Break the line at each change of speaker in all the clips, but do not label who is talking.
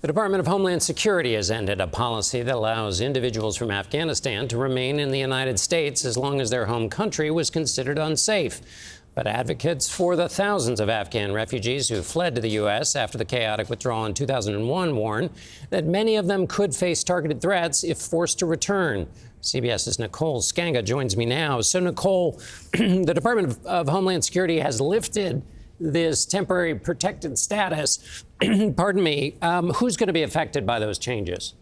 The Department of Homeland Security has ended a policy that allows individuals from Afghanistan to remain in the United States as long as their home country was considered unsafe. But advocates for the thousands of Afghan refugees who fled to the U.S. after the chaotic withdrawal in 2001 warn that many of them could face targeted threats if forced to return. CBS's Nicole Sganga joins me now. So, Nicole, the Department of Homeland Security has lifted this temporary protected status. Pardon me. Who's going to be affected by those changes?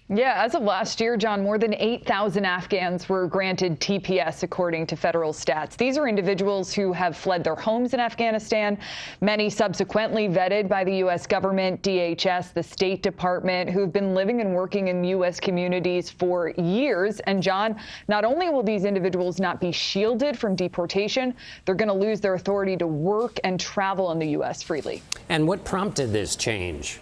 Yeah, as of last year, John, more than 8,000 Afghans were granted TPS, according to federal stats. These are individuals who have fled their homes in Afghanistan, many subsequently vetted by the U.S. government, DHS, the State Department, who've been living and working in U.S. communities for years. And, John, not only will these individuals not be shielded from deportation, they're going to lose their authority to work and travel in the U.S. freely.
And what prompted this change?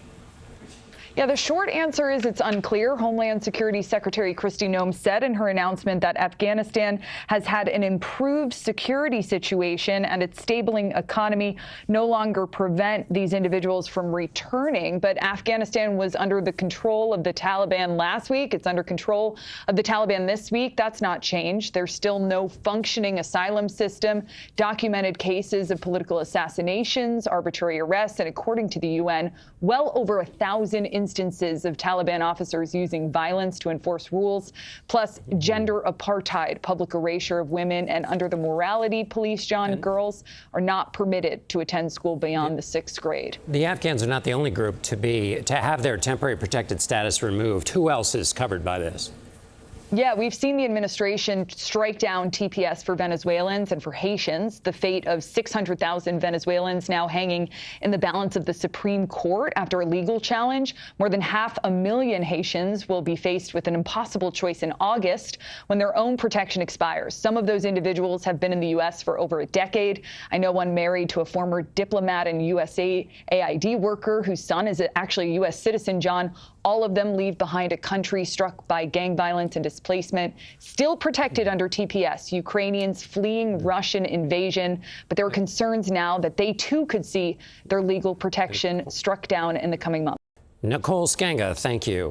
Yeah, the short answer is it's unclear. Homeland Security Secretary Kristi Noem said in her announcement that Afghanistan has had an improved security situation and its stabling economy no longer prevent these individuals from returning. But Afghanistan was under the control of the Taliban last week. It's under control of the Taliban this week. That's not changed. There's still no functioning asylum system, documented cases of political assassinations, arbitrary arrests, and according to the UN, well over 1,000 instances of Taliban officers using violence to enforce rules, plus gender apartheid, public erasure of women, and under the morality police, John, girls are not permitted to attend school beyond the 6th grade.
The Afghans are not the only group to have their temporary protected status removed. Who else is covered by this?
Yeah, we've seen the administration strike down TPS for Venezuelans and for Haitians. The fate of 600,000 Venezuelans now hanging in the balance of the Supreme Court after a legal challenge. More than 500,000 Haitians will be faced with an impossible choice in August when their own protection expires. Some of those individuals have been in the U.S. for over a decade. I know one married to a former diplomat and USAID worker whose son is actually a U.S. citizen, John. All of them leave behind a country struck by gang violence and displacement, still protected under TPS. Ukrainians fleeing Russian invasion, but there are concerns now that they too could see their legal protection struck down in the coming months.
Nicole Sganga, thank you.